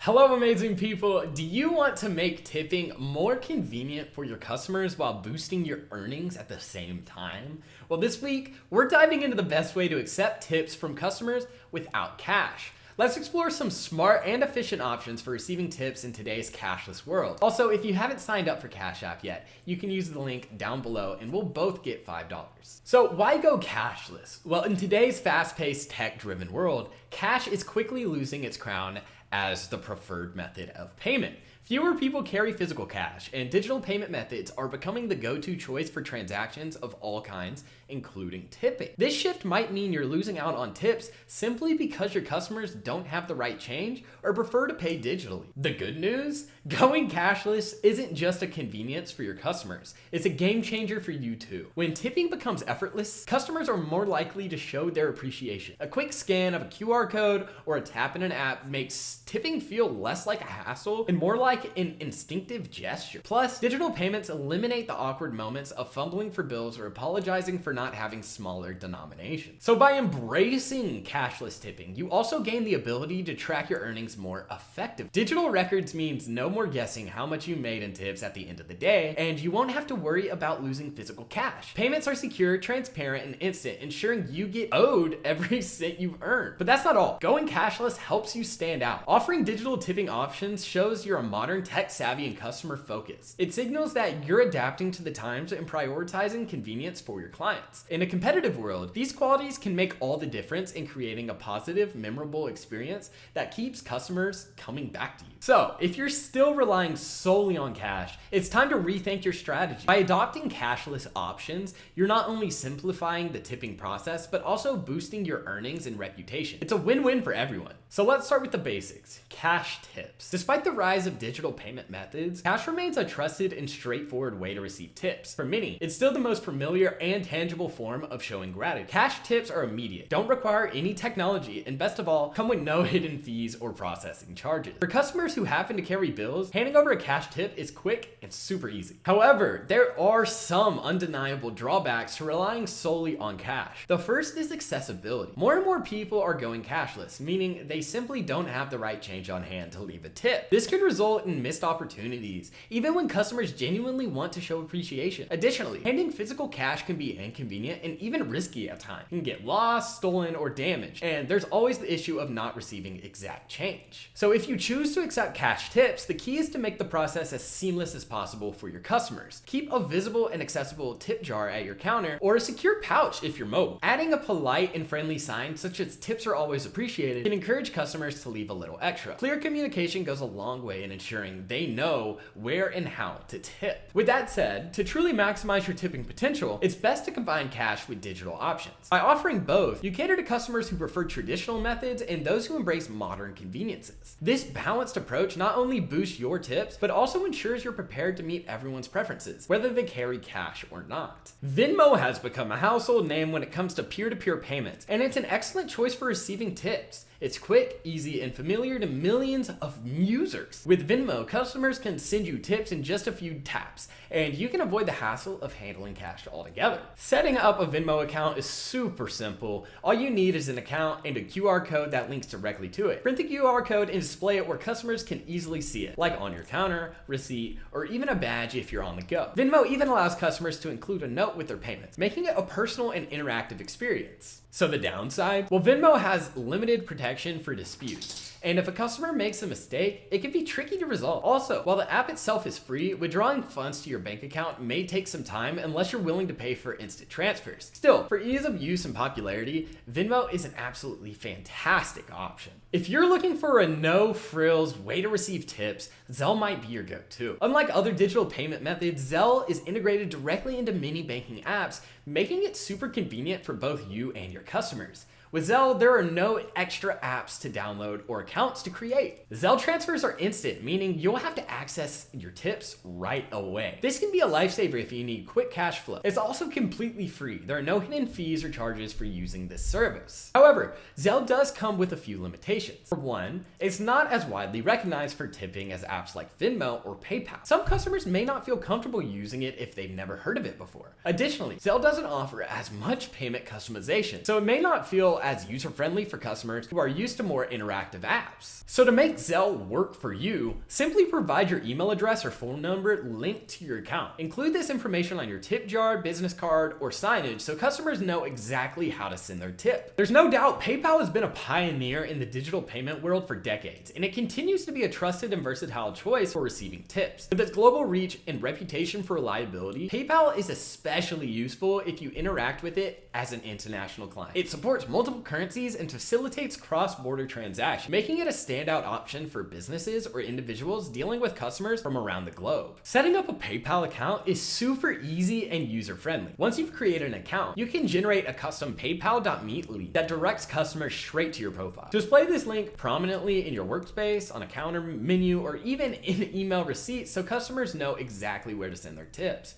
Hello, amazing people. Do you want to make tipping more convenient for your customers while boosting your earnings at the same time? Well, this week, we're diving into the best way to accept tips from customers without cash. Let's explore some smart and efficient options for receiving tips in today's cashless world. Also, if you haven't signed up for Cash App yet, you can use the link down below and we'll both get $5. So why go cashless? Well, in today's fast-paced, tech-driven world, cash is quickly losing its crown as the preferred method of payment. Fewer people carry physical cash, and digital payment methods are becoming the go-to choice for transactions of all kinds, including tipping. This shift might mean you're losing out on tips simply because your customers don't have the right change or prefer to pay digitally. The good news? Going cashless isn't just a convenience for your customers, it's a game changer for you too. When tipping becomes effortless, customers are more likely to show their appreciation. A quick scan of a QR code or a tap in an app makes tipping feel less like a hassle and more like an instinctive gesture. Plus, digital payments eliminate the awkward moments of fumbling for bills or apologizing for not having smaller denominations. So by embracing cashless tipping, you also gain the ability to track your earnings more effectively. Digital records means no more guessing how much you made in tips at the end of the day, and you won't have to worry about losing physical cash. Payments are secure, transparent, and instant, ensuring you get owed every cent you've earned. But that's not all. Going cashless helps you stand out. Offering digital tipping options shows you're a modern, tech-savvy, and customer-focused. It signals that you're adapting to the times and prioritizing convenience for your clients. In a competitive world, these qualities can make all the difference in creating a positive, memorable experience that keeps customers coming back to you. So, if you're still relying solely on cash, it's time to rethink your strategy. By adopting cashless options, you're not only simplifying the tipping process, but also boosting your earnings and reputation. It's a win-win for everyone. So let's start with the basics, cash tips. Despite the rise of digital payment methods, cash remains a trusted and straightforward way to receive tips. For many, it's still the most familiar and tangible form of showing gratitude. Cash tips are immediate, don't require any technology, and best of all, come with no hidden fees or processing charges. For customers who happen to carry bills, handing over a cash tip is quick and super easy. However, there are some undeniable drawbacks to relying solely on cash. The first is accessibility. More and more people are going cashless, meaning they simply don't have the right change on hand to leave a tip. This could result in missed opportunities, even when customers genuinely want to show appreciation. Additionally, handing physical cash can be inconvenient and even risky at times. It can get lost, stolen, or damaged, and there's always the issue of not receiving exact change. So if you choose to accept cash tips, the key is to make the process as seamless as possible for your customers. Keep a visible and accessible tip jar at your counter or a secure pouch if you're mobile. Adding a polite and friendly sign such as "tips are always appreciated" can encourage customers to leave a little extra. Clear communication goes a long way in ensuring they know where and how to tip. With that said, to truly maximize your tipping potential, it's best to combine cash with digital options. By offering both, you cater to customers who prefer traditional methods and those who embrace modern conveniences. This balanced approach not only boosts your tips, but also ensures you're prepared to meet everyone's preferences, whether they carry cash or not. Venmo has become a household name when it comes to peer-to-peer payments, and it's an excellent choice for receiving tips. It's quick, easy, and familiar to millions of users. With Venmo, customers can send you tips in just a few taps, and you can avoid the hassle of handling cash altogether. Setting up a Venmo account is super simple. All you need is an account and a QR code that links directly to it. Print the QR code and display it where customers can easily see it, like on your counter, receipt, or even a badge if you're on the go. Venmo even allows customers to include a note with their payments, making it a personal and interactive experience. So the downside? Well, Venmo has limited protection for disputes. And if a customer makes a mistake, it can be tricky to resolve. Also, while the app itself is free, withdrawing funds to your bank account may take some time unless you're willing to pay for instant transfers. Still, for ease of use and popularity, Venmo is an absolutely fantastic option. If you're looking for a no-frills way to receive tips, Zelle might be your go-to. Unlike other digital payment methods, Zelle is integrated directly into many banking apps, making it super convenient for both you and your customers. With Zelle, there are no extra apps to download or accounts to create. Zelle transfers are instant, meaning you'll have to access your tips right away. This can be a lifesaver if you need quick cash flow. It's also completely free. There are no hidden fees or charges for using this service. However, Zelle does come with a few limitations. For one, it's not as widely recognized for tipping as apps like Venmo or PayPal. Some customers may not feel comfortable using it if they've never heard of it before. Additionally, Zelle doesn't offer as much payment customization, so it may not feel as user-friendly for customers who are used to more interactive apps. So to make Zelle work for you, simply provide your email address or phone number linked to your account. Include this information on your tip jar, business card, or signage so customers know exactly how to send their tip. There's no doubt PayPal has been a pioneer in the digital payment world for decades, and it continues to be a trusted and versatile choice for receiving tips. With its global reach and reputation for reliability, PayPal is especially useful if you interact with it as an international client. It supports multiple currencies and facilitates cross-border transactions, making it a standout option for businesses or individuals dealing with customers from around the globe. Setting up a PayPal account is super easy and user-friendly. Once you've created an account, you can generate a custom PayPal.me link that directs customers straight to your profile. Display this link prominently in your workspace, on a counter menu, or even in email receipts so customers know exactly where to send their tips.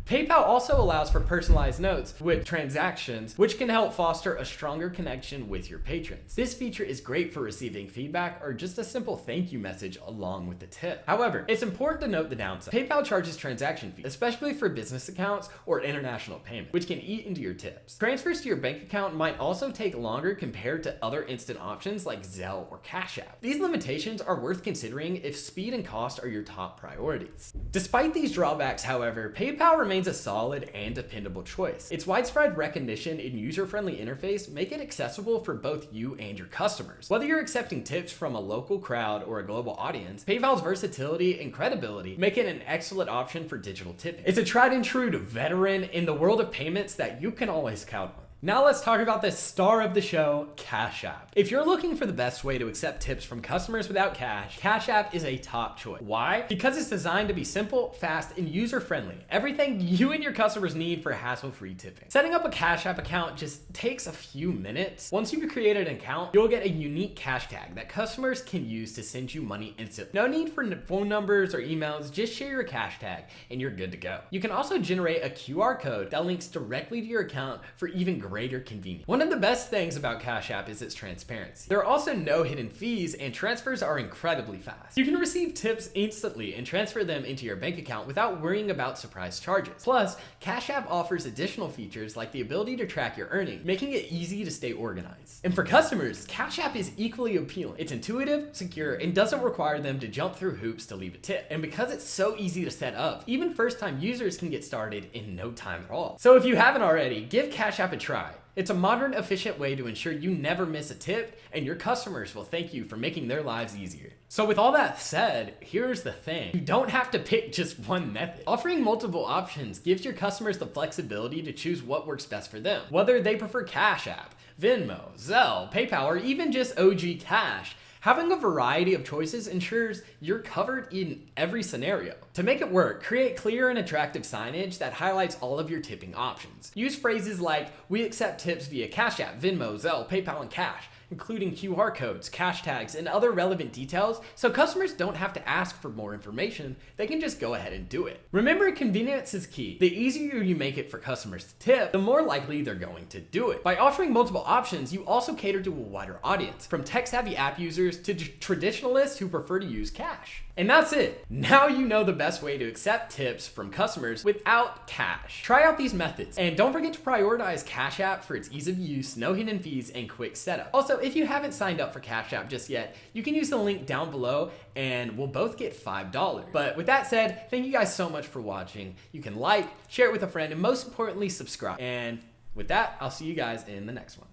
PayPal also allows for personalized notes with transactions, which can help foster a stronger connection with your patrons. This feature is great for receiving feedback or just a simple thank you message along with the tip. However, it's important to note the downside. PayPal charges transaction fees, especially for business accounts or international payments, which can eat into your tips. Transfers to your bank account might also take longer compared to other instant options like Zelle or Cash App. These limitations are worth considering if speed and cost are your top priorities. Despite these drawbacks, however, PayPal remains a solid and dependable choice. Its widespread recognition and user-friendly interface make it accessible for both you and your customers. Whether you're accepting tips from a local crowd or a global audience, PayPal's versatility and credibility make it an excellent option for digital tipping. It's a tried and true veteran in the world of payments that you can always count on. Now let's talk about the star of the show, Cash App. If you're looking for the best way to accept tips from customers without cash, Cash App is a top choice. Why? Because it's designed to be simple, fast, and user-friendly. Everything you and your customers need for hassle-free tipping. Setting up a Cash App account just takes a few minutes. Once you've created an account, you'll get a unique cash tag that customers can use to send you money instantly. No need for phone numbers or emails, just share your cash tag and you're good to go. You can also generate a QR code that links directly to your account for even greater convenience. One of the best things about Cash App is its transparency. There are also no hidden fees and transfers are incredibly fast. You can receive tips instantly and transfer them into your bank account without worrying about surprise charges. Plus, Cash App offers additional features like the ability to track your earnings, making it easy to stay organized. And for customers, Cash App is equally appealing. It's intuitive, secure, and doesn't require them to jump through hoops to leave a tip. And because it's so easy to set up, even first-time users can get started in no time at all. So if you haven't already, give Cash App a try. It's a modern, efficient way to ensure you never miss a tip, and your customers will thank you for making their lives easier. So with all that said, here's the thing. You don't have to pick just one method. Offering multiple options gives your customers the flexibility to choose what works best for them. Whether they prefer Cash App, Venmo, Zelle, PayPal, or even just OG Cash, having a variety of choices ensures you're covered in every scenario. To make it work, create clear and attractive signage that highlights all of your tipping options. Use phrases like, "We accept tips via Cash App, Venmo, Zelle, PayPal, and Cash," including QR codes, cash tags, and other relevant details so customers don't have to ask for more information, they can just go ahead and do it. Remember, convenience is key. The easier you make it for customers to tip, the more likely they're going to do it. By offering multiple options, you also cater to a wider audience, from tech-savvy app users to traditionalists who prefer to use cash. And that's it. Now you know the best way to accept tips from customers without cash. Try out these methods, and don't forget to prioritize Cash App for its ease of use, no hidden fees, and quick setup. Also, if you haven't signed up for Cash App just yet, you can use the link down below and we'll both get $5. But with that said, thank you guys so much for watching. You can like, share it with a friend, and most importantly, subscribe. And with that, I'll see you guys in the next one.